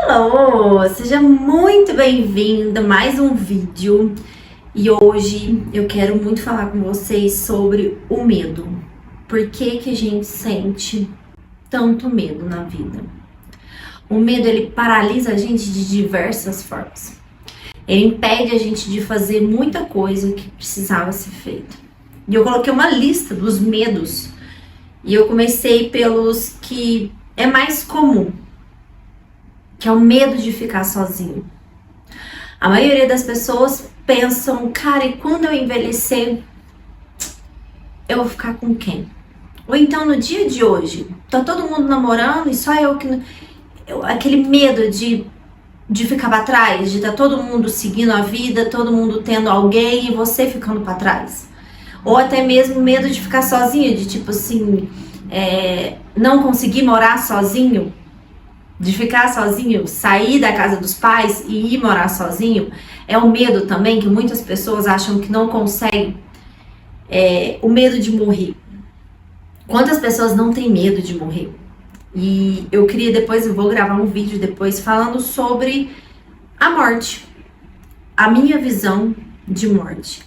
Alô, seja muito bem-vindo a mais um vídeo. E hoje eu quero muito falar com vocês sobre o medo. Por que que a gente sente tanto medo na vida? O medo, ele paralisa a gente de diversas formas. Ele impede a gente de fazer muita coisa que precisava ser feita. E eu coloquei uma lista dos medos. E eu comecei pelos que é mais comum, que é o medo de ficar sozinho. A maioria das pessoas pensam, cara, e quando eu envelhecer, eu vou ficar com quem? Ou então no dia de hoje, tá todo mundo namorando e só eu que... aquele medo de ficar pra trás, de tá todo mundo seguindo a vida, todo mundo tendo alguém e você ficando pra trás. Ou até mesmo medo de ficar sozinho, de tipo assim, não conseguir morar sozinho, de ficar sozinho, sair da casa dos pais e ir morar sozinho. É um medo também que muitas pessoas acham que não conseguem. O medo de morrer. Quantas pessoas não têm medo de morrer? E eu queria depois, eu vou gravar um vídeo depois falando sobre a morte, a minha visão de morte.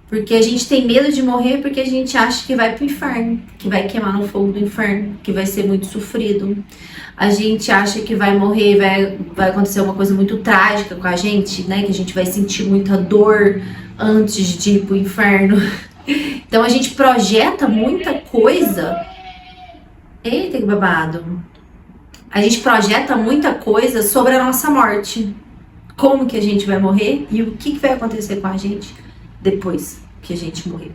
Porque a gente tem medo de morrer porque a gente acha que vai pro inferno, que vai queimar no fogo do inferno, que vai ser muito sofrido. A gente acha que vai morrer, vai acontecer uma coisa muito trágica com a gente, né? Que a gente vai sentir muita dor antes de ir pro inferno. Então a gente projeta muita coisa. Eita, que babado. A gente projeta muita coisa sobre a nossa morte. Como que a gente vai morrer e o que vai acontecer com a gente depois que a gente morrer.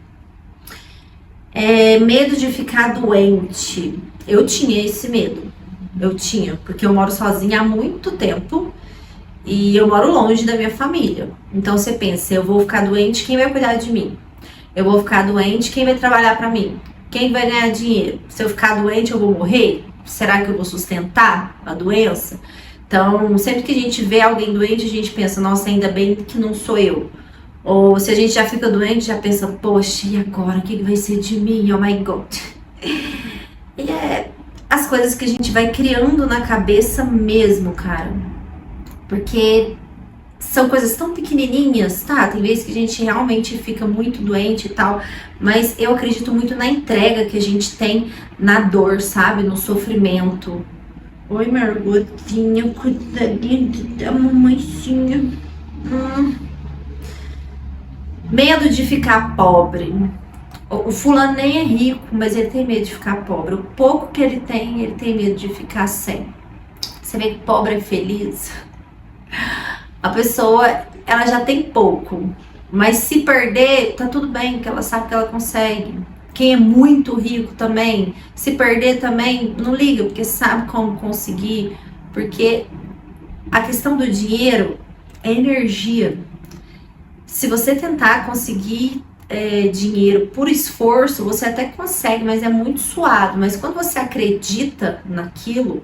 Medo de ficar doente. Eu tinha esse medo. Eu tinha, porque eu moro sozinha há muito tempo e eu moro longe da minha família. Então você pensa, eu vou ficar doente, quem vai cuidar de mim? Eu vou ficar doente, quem vai trabalhar pra mim? Quem vai ganhar dinheiro? Se eu ficar doente, eu vou morrer? Será que eu vou sustentar a doença? Então, sempre que a gente vê alguém doente, a gente pensa, nossa, ainda bem que não sou eu. Ou se a gente já fica doente, já pensa, poxa, e agora? O que vai ser de mim? Oh my God. E as coisas que a gente vai criando na cabeça mesmo, cara. Porque são coisas tão pequenininhas, tá? Tem vezes que a gente realmente fica muito doente e tal. Mas eu acredito muito na entrega que a gente tem na dor, sabe? No sofrimento. Oi, Margotinha, cuidadinha da mamãezinha. Medo de ficar pobre. O fulano nem é rico, mas ele tem medo de ficar pobre. O pouco que ele tem medo de ficar sem. Você vê que pobre é feliz? A pessoa, ela já tem pouco, mas se perder, tá tudo bem, porque ela sabe que ela consegue. Quem é muito rico também, se perder também, não liga, porque sabe como conseguir. Porque a questão do dinheiro é energia. Se você tentar conseguir dinheiro por esforço, você até consegue, mas é muito suado. Mas quando você acredita naquilo,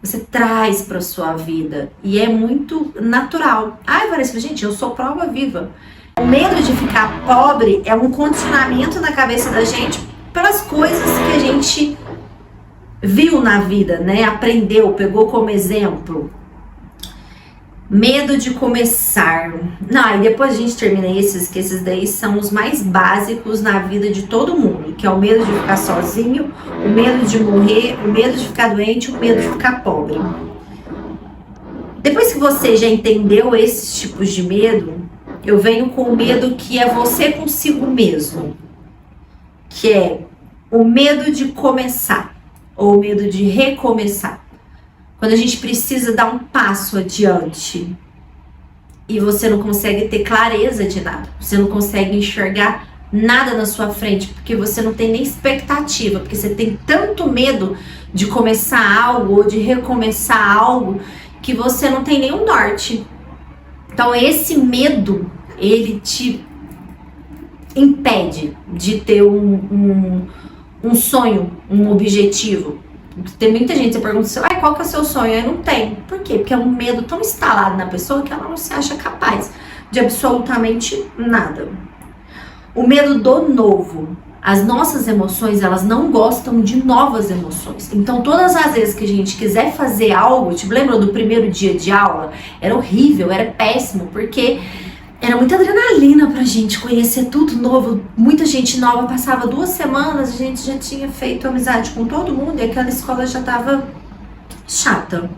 você traz para sua vida e é muito natural. Ai, Vanessa, gente, eu sou prova viva. O medo de ficar pobre é um condicionamento na cabeça da gente pelas coisas que a gente viu na vida, né? Aprendeu, pegou como exemplo. Medo de começar. Não, e depois a gente termina esses, que esses daí são os mais básicos na vida de todo mundo, que é o medo de ficar sozinho, o medo de morrer, o medo de ficar doente, o medo de ficar pobre. Depois que você já entendeu esses tipos de medo, eu venho com o medo que é você consigo mesmo, que é o medo de começar, ou o medo de recomeçar. Quando a gente precisa dar um passo adiante e você não consegue ter clareza de nada, você não consegue enxergar nada na sua frente, porque você não tem nem expectativa, porque você tem tanto medo de começar algo ou de recomeçar algo que você não tem nenhum norte. Então esse medo, ele te impede de ter um sonho, um objetivo. Tem muita gente, você pergunta assim, qual que é o seu sonho? Eu não tenho. Por quê? Porque é um medo tão instalado na pessoa que ela não se acha capaz de absolutamente nada. O medo do novo. As nossas emoções, elas não gostam de novas emoções. Então, todas as vezes que a gente quiser fazer algo, tipo, lembra do primeiro dia de aula? Era horrível, era péssimo, porque era muita adrenalina pra gente conhecer tudo novo. Muita gente nova, passava 2 semanas, a gente já tinha feito amizade com todo mundo e aquela escola já tava chata.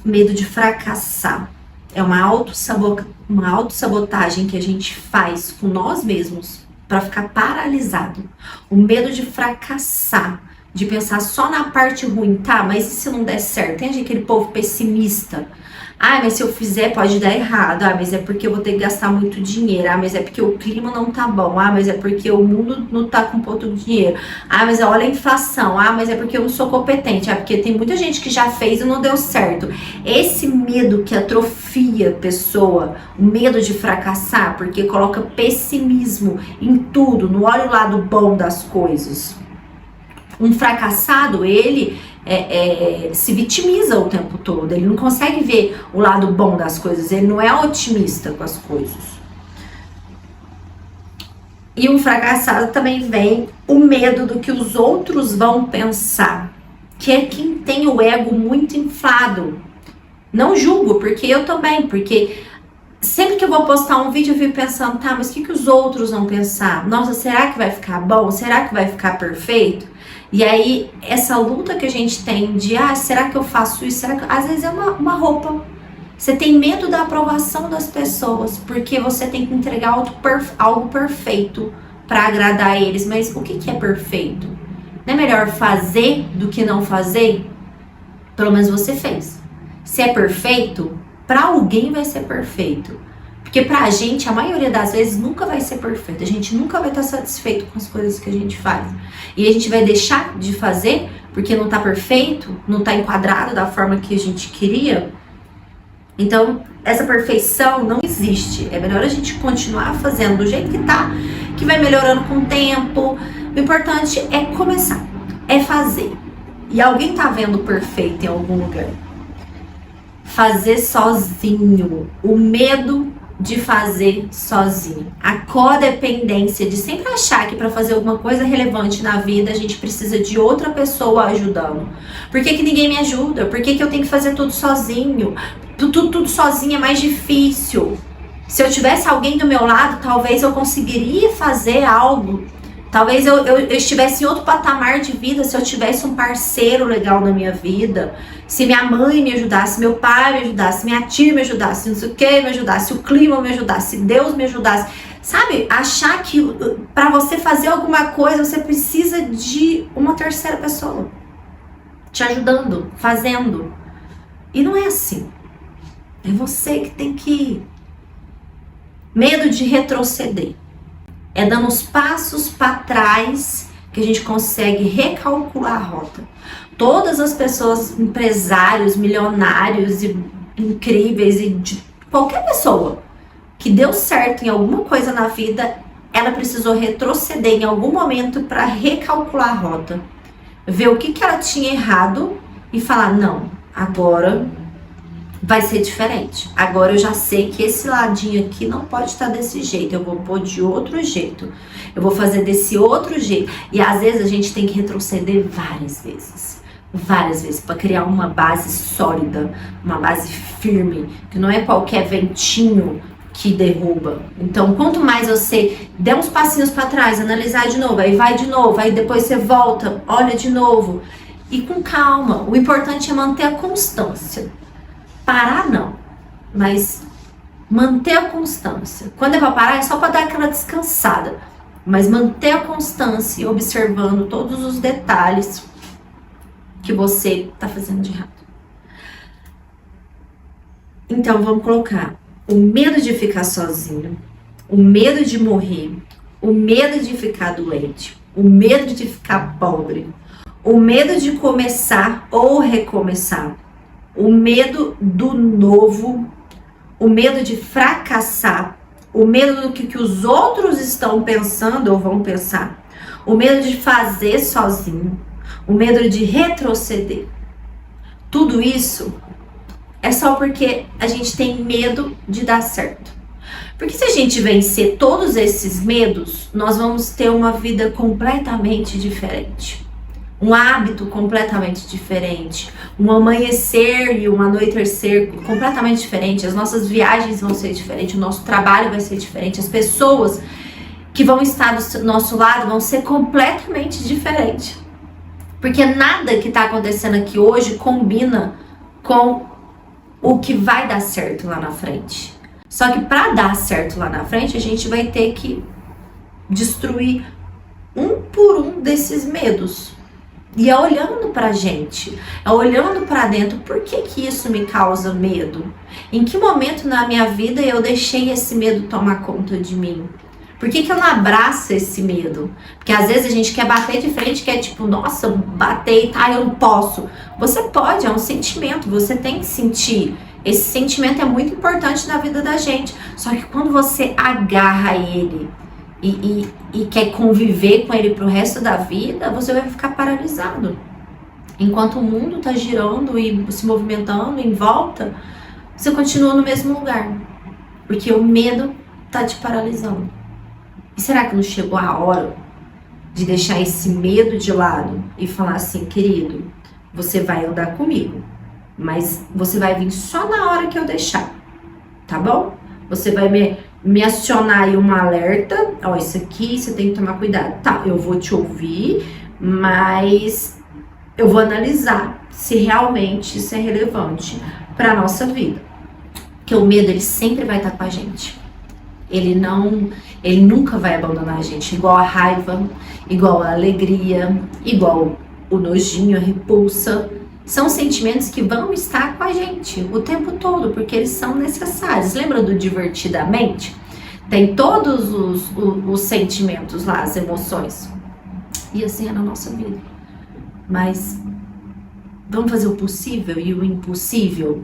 Medo de fracassar. É uma autossabotagem que a gente faz com nós mesmos para ficar paralisado. O medo de fracassar, de pensar só na parte ruim, tá? Mas e se não der certo? Tem aquele povo pessimista. Ah, mas se eu fizer pode dar errado. Ah, mas é porque eu vou ter que gastar muito dinheiro. Ah, mas é porque o clima não tá bom. Ah, mas é porque o mundo não tá com pouco dinheiro. Ah, mas olha a inflação. Ah, mas é porque eu não sou competente. Ah, porque tem muita gente que já fez e não deu certo. Esse medo que atrofia a pessoa, o medo de fracassar, porque coloca pessimismo em tudo, não olha o lado bom das coisas. Um fracassado, ele se vitimiza o tempo todo, ele não consegue ver o lado bom das coisas, ele não é otimista com as coisas. E um fracassado também vem o medo do que os outros vão pensar, que é quem tem o ego muito inflado. Não julgo, porque eu também, porque sempre que eu vou postar um vídeo eu fico pensando, tá, mas o que os outros vão pensar? Nossa, será que vai ficar bom? Será que vai ficar perfeito? E aí, essa luta que a gente tem de, será que eu faço isso? Será que... Às vezes é uma roupa. Você tem medo da aprovação das pessoas, porque você tem que entregar algo perfeito para agradar eles. Mas o que é perfeito? Não é melhor fazer do que não fazer? Pelo menos você fez. Se é perfeito, para alguém vai ser perfeito. Porque pra gente, a maioria das vezes, nunca vai ser perfeito. A gente nunca vai estar satisfeito com as coisas que a gente faz. E a gente vai deixar de fazer porque não tá perfeito, não tá enquadrado da forma que a gente queria. Então, essa perfeição não existe. É melhor a gente continuar fazendo do jeito que tá, que vai melhorando com o tempo. O importante é começar, é fazer. E alguém tá vendo perfeito em algum lugar. Fazer sozinho. O medo de fazer sozinho. A codependência de sempre achar que para fazer alguma coisa relevante na vida a gente precisa de outra pessoa ajudando. Por que ninguém me ajuda? Por que eu tenho que fazer tudo sozinho? Tudo sozinho é mais difícil. Se eu tivesse alguém do meu lado, talvez eu conseguiria fazer algo. Talvez eu estivesse em outro patamar de vida se eu tivesse um parceiro legal na minha vida. Se minha mãe me ajudasse, meu pai me ajudasse, minha tia me ajudasse, não sei o que me ajudasse, o clima me ajudasse, Deus me ajudasse. Sabe, achar que para você fazer alguma coisa você precisa de uma terceira pessoa te ajudando, fazendo. E não é assim. É você que tem que ir. Medo de retroceder. É dando os passos para trás que a gente consegue recalcular a rota. Todas as pessoas, empresários, milionários e incríveis e de qualquer pessoa que deu certo em alguma coisa na vida, ela precisou retroceder em algum momento para recalcular a rota. Ver o que ela tinha errado e falar, não, agora vai ser diferente. Agora eu já sei que esse ladinho aqui não pode estar desse jeito. Eu vou pôr de outro jeito. Eu vou fazer desse outro jeito. E às vezes a gente tem que retroceder várias vezes. Várias vezes. Para criar uma base sólida. Uma base firme. Que não é qualquer ventinho que derruba. Então, quanto mais você der uns passinhos para trás, analisar de novo, aí vai de novo, aí depois você volta, olha de novo. E com calma. O importante é manter a constância. Parar não, mas manter a constância. Quando é para parar é só para dar aquela descansada, mas manter a constância e observando todos os detalhes que você está fazendo de errado. Então vamos colocar o medo de ficar sozinho, o medo de morrer, o medo de ficar doente, o medo de ficar pobre, o medo de começar ou recomeçar, o medo do novo, o medo de fracassar, o medo do que os outros estão pensando ou vão pensar, o medo de fazer sozinho, o medo de retroceder. Tudo isso é só porque a gente tem medo de dar certo. Porque se a gente vencer todos esses medos, nós vamos ter uma vida completamente diferente. Um hábito completamente diferente. Um amanhecer e um anoitecer completamente diferente. As nossas viagens vão ser diferentes, o nosso trabalho vai ser diferente. As pessoas que vão estar do nosso lado vão ser completamente diferentes. Porque nada que está acontecendo aqui hoje combina com o que vai dar certo lá na frente. Só que para dar certo lá na frente, a gente vai ter que destruir um por um desses medos. E é olhando pra gente, é olhando pra dentro, por que que isso me causa medo? Em que momento na minha vida eu deixei esse medo tomar conta de mim? Por que que eu não abraço esse medo? Porque às vezes a gente quer bater de frente, quer tipo, nossa, bater, tá, eu não posso. Você pode, é um sentimento, você tem que sentir. Esse sentimento é muito importante na vida da gente. Só que quando você agarra ele e quer conviver com ele pro resto da vida, você vai ficar paralisado. Enquanto o mundo tá girando e se movimentando em volta, você continua no mesmo lugar. Porque o medo tá te paralisando. E será que não chegou a hora de deixar esse medo de lado e falar assim, querido, você vai andar comigo, mas você vai vir só na hora que eu deixar, tá bom? Você vai me acionar aí um alerta, ó, isso aqui você tem que tomar cuidado. Tá, eu vou te ouvir, mas eu vou analisar se realmente isso é relevante para nossa vida. Porque o medo, ele sempre vai estar com a gente. Ele nunca vai abandonar a gente, igual a raiva, igual a alegria, igual o nojinho, a repulsa. São sentimentos que vão estar com a gente o tempo todo, porque eles são necessários. Lembra do Divertidamente? Tem todos os sentimentos lá, as emoções. E assim é na nossa vida. Mas vamos fazer o possível e o impossível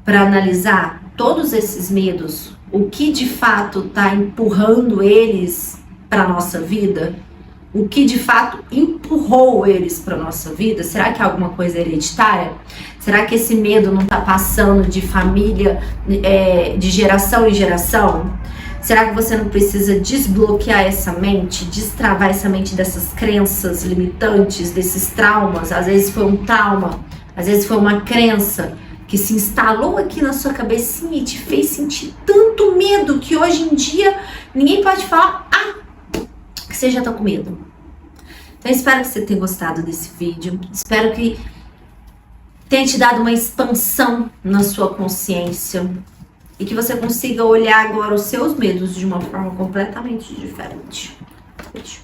para analisar todos esses medos, o que de fato está empurrando eles para a nossa vida, o que de fato empurrou eles para a nossa vida. Será que é alguma coisa hereditária? Será que esse medo não está passando de família, de geração em geração? Será que você não precisa desbloquear essa mente, destravar essa mente dessas crenças limitantes, desses traumas? Às vezes foi um trauma, às vezes foi uma crença que se instalou aqui na sua cabecinha e te fez sentir tanto medo que hoje em dia ninguém pode falar, que você já tá com medo. Então espero que você tenha gostado desse vídeo, espero que tenha te dado uma expansão na sua consciência e que você consiga olhar agora os seus medos de uma forma completamente diferente. Beijo.